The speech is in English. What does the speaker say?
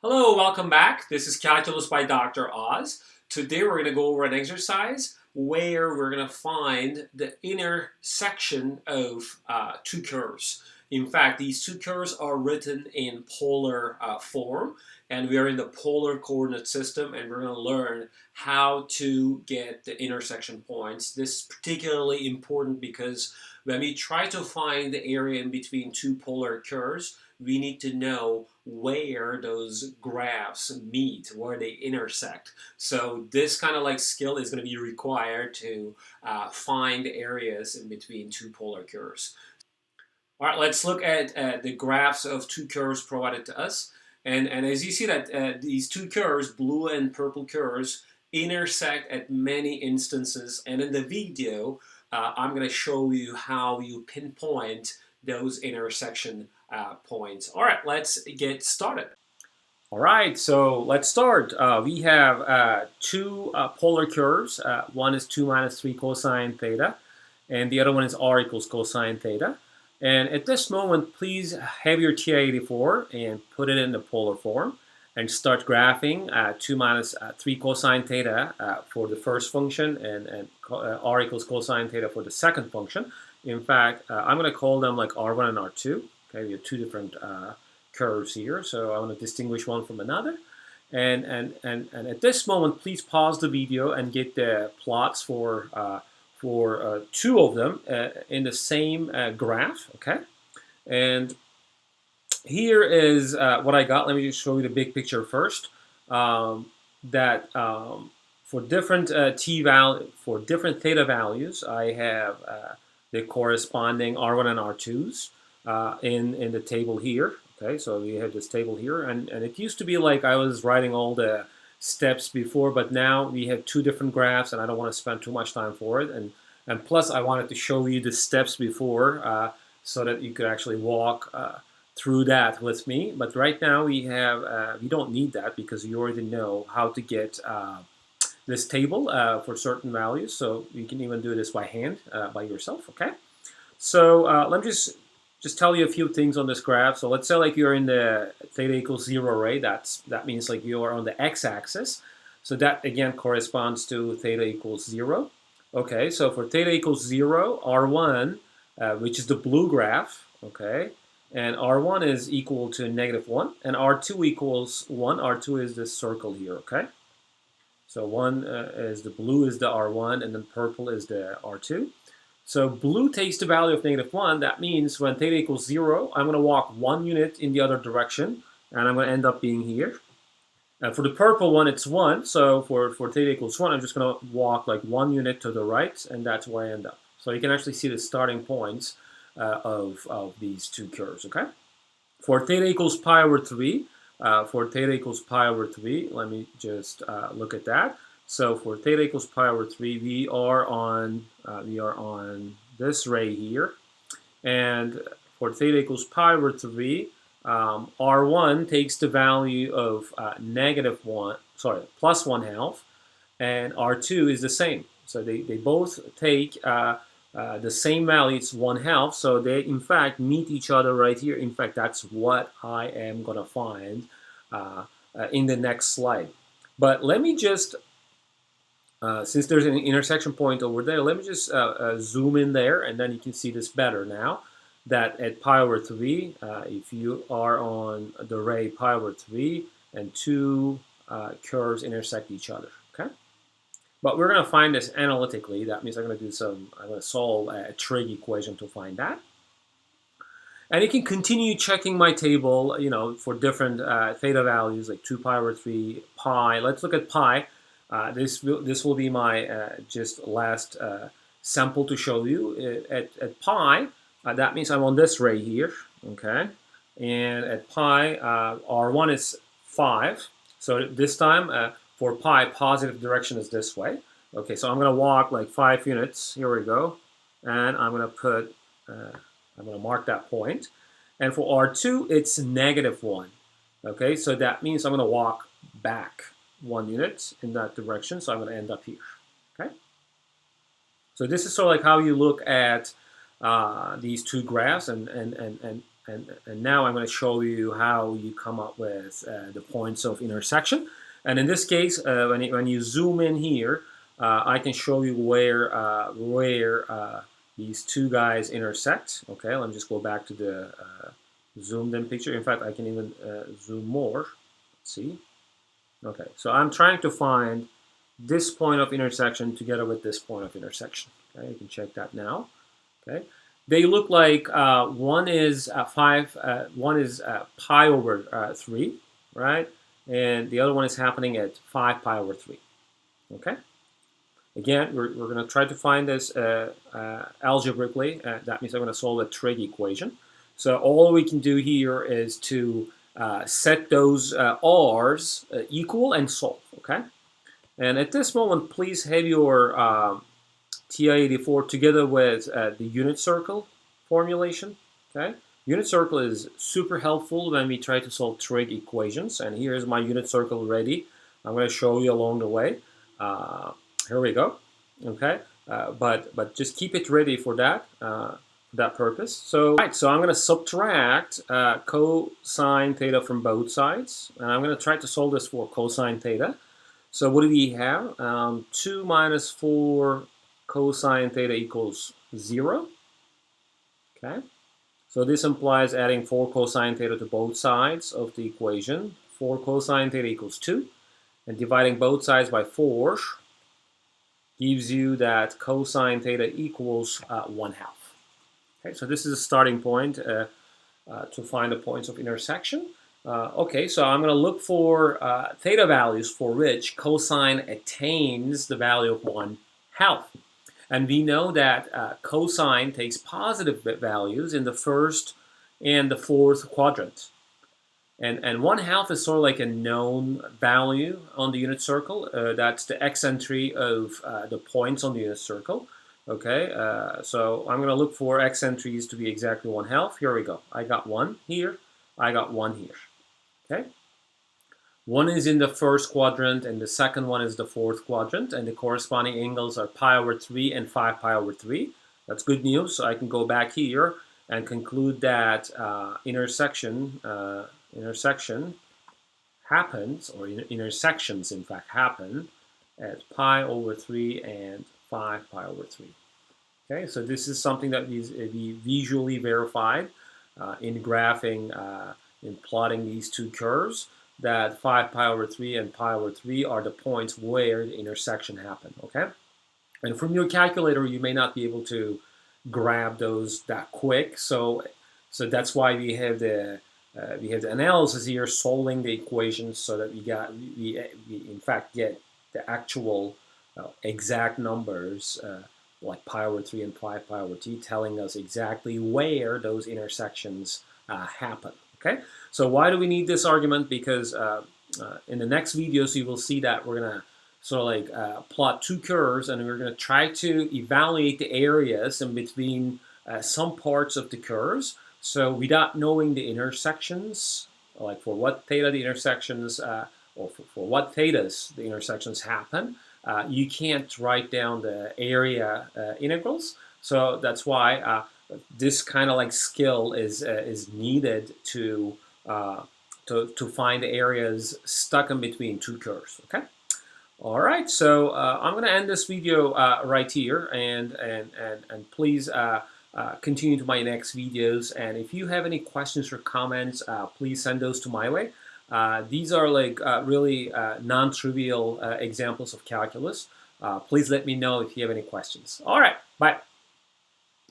Hello, welcome back. This is Calculus by Dr. Oz. Today we're going to go over an exercise where we're going to find the intersection of two curves. In fact, these two curves are written in polar form, and we are in the polar coordinate system, and we're going to learn how to get the intersection points. This is particularly important because when we try to find the area in between two polar curves, we need to know where those graphs meet, where they intersect. So this kind of like skill is going to be required to find areas in between two polar curves. All right, let's look at the graphs of two curves provided to us. And as you see that these two curves, blue and purple curves, intersect at many instances. And in the video, I'm going to show you how you pinpoint those intersection points. All right, let's get started. All right, so let's start. We have two polar curves. One is 2 minus 3 cosine theta, and the other one is r equals cosine theta. And at this moment, please have your TI-84 and put it in the polar form and start graphing 2 minus 3 cosine theta for the first function and r equals cosine theta for the second function. In fact, I'm going to call them like R1 and R2. Okay, we have two different curves here, so I want to distinguish one from another. And at this moment, please pause the video and get the plots for two of them in the same graph, okay? And here is what I got. Let me just show you the big picture first. For different for different theta values, I have the corresponding R1 and R2s in the table here. Okay, so we have this table here, and it used to be like I was writing all the steps before, but now we have two different graphs, and I don't want to spend too much time for it. And plus, I wanted to show you the steps before so that you could actually walk through that with me. But right now we don't need that because you already know how to get this table for certain values. So you can even do this by hand by yourself. Okay. So let me just tell you a few things on this graph. So let's say like you're in the theta equals 0, right? That means like you are on the x-axis. So that again corresponds to theta equals 0. Okay, so for theta equals 0, R1, which is the blue graph, okay, and R1 is equal to -1, and R2 equals 1. R2 is this circle here, okay? So 1 is the blue is the R1, and then purple is the R2. So blue takes the value of -1. That means when theta equals 0, I'm going to walk 1 unit in the other direction, and I'm going to end up being here. For the purple one, it's 1. So for theta equals 1, I'm just going to walk like 1 unit to the right, and that's where I end up. So you can actually see the starting points of these two curves, okay? For theta equals pi over 3, let me just look at that. So for theta equals pi over 3, we are on this ray here, and for theta equals pi over 3, R1 takes the value of plus 1/2, and R2 is the same. So they both take the same value, it's 1/2, so they in fact meet each other right here. In fact, that's what I am going to find in the next slide. But let me just, since there's an intersection point over there, let me just zoom in there, and then you can see this better now. That at pi over 3, if you are on the ray pi over 3, and two curves intersect each other, okay? But we're going to find this analytically. That means I'm going to solve a trig equation to find that. And you can continue checking my table, you know, for different theta values, like 2 pi over 3, pi. Let's look at pi. This will be my just last sample to show you. At pi, that means I'm on this ray here, okay? And at pi, R1 is 5. So this time, for pi, positive direction is this way. Okay, so I'm going to walk like 5 units. Here we go. And I'm going to mark that point. And for R2, it's -1. Okay, so that means I'm going to walk back 1 unit in that direction. So I'm going to end up here. Okay. So this is sort of like how you look at these two graphs, and and now I'm going to show you how you come up with the points of intersection. And in this case, when you zoom in here, I can show you where these two guys intersect. Okay, let me just go back to the zoomed in picture. In fact, I can even zoom more. Let's see. Okay, so I'm trying to find this point of intersection together with this point of intersection. Okay, you can check that now. Okay, they look like one is one is pi over 3, right? And the other one is happening at 5 pi over 3. Okay. Again, we're going to try to find this algebraically. That means I'm going to solve a trig equation. So all we can do here is to set those r's equal and solve. Okay. And at this moment, please have your TI-84 together with the unit circle formulation. Okay, unit circle is super helpful when we try to solve trig equations. And here's my unit circle ready. I'm going to show you along the way. Here we go. Okay, but just keep it ready for that purpose. So, right, so I'm going to subtract cosine theta from both sides, and I'm going to try to solve this for cosine theta. So what do we have? 2 minus 4 cosine theta equals 0. Okay, so this implies adding 4 cosine theta to both sides of the equation. 4 cosine theta equals 2, and dividing both sides by 4 gives you that cosine theta equals 1/2. Okay, so this is a starting point to find the points of intersection. Okay, so I'm going to look for theta values for which cosine attains the value of 1/2. And we know that cosine takes positive values in the first and the fourth quadrant. And 1/2 is sort of like a known value on the unit circle. That's the excentry of the points on the unit circle. Okay, so I'm going to look for excentries to be exactly 1/2. Here we go. I got 1 here. I got 1 here. Okay, 1 is in the first quadrant, and the second one is the fourth quadrant, and the corresponding angles are pi over 3 and 5 pi over 3. That's good news. So I can go back here and conclude that intersection happens, or intersections in fact happen at pi over 3 and 5 pi over 3. Okay, so this is something that we visually verified in graphing, in plotting these two curves, that 5 pi over 3 and pi over 3 are the points where the intersection happened. Okay, and from your calculator you may not be able to grab those that quick, so that's why we have the analysis here, solving the equations so that we in fact get the actual exact numbers like pi over 3 and 5 pi over 3, telling us exactly where those intersections happen. Okay, so why do we need this argument? Because in the next videos you will see that we're gonna sort of like plot two curves, and we're gonna try to evaluate the areas in between some parts of the curves. So without knowing the intersections, like for what theta the intersections, or for what thetas the intersections happen, you can't write down the area integrals. So that's why this kind of like skill is needed to find the areas stuck in between two curves. Okay. All right. So I'm going to end this video right here, and please continue to my next videos. And if you have any questions or comments, please send those to my way. These are like really non-trivial examples of calculus. Please let me know if you have any questions. All right, bye.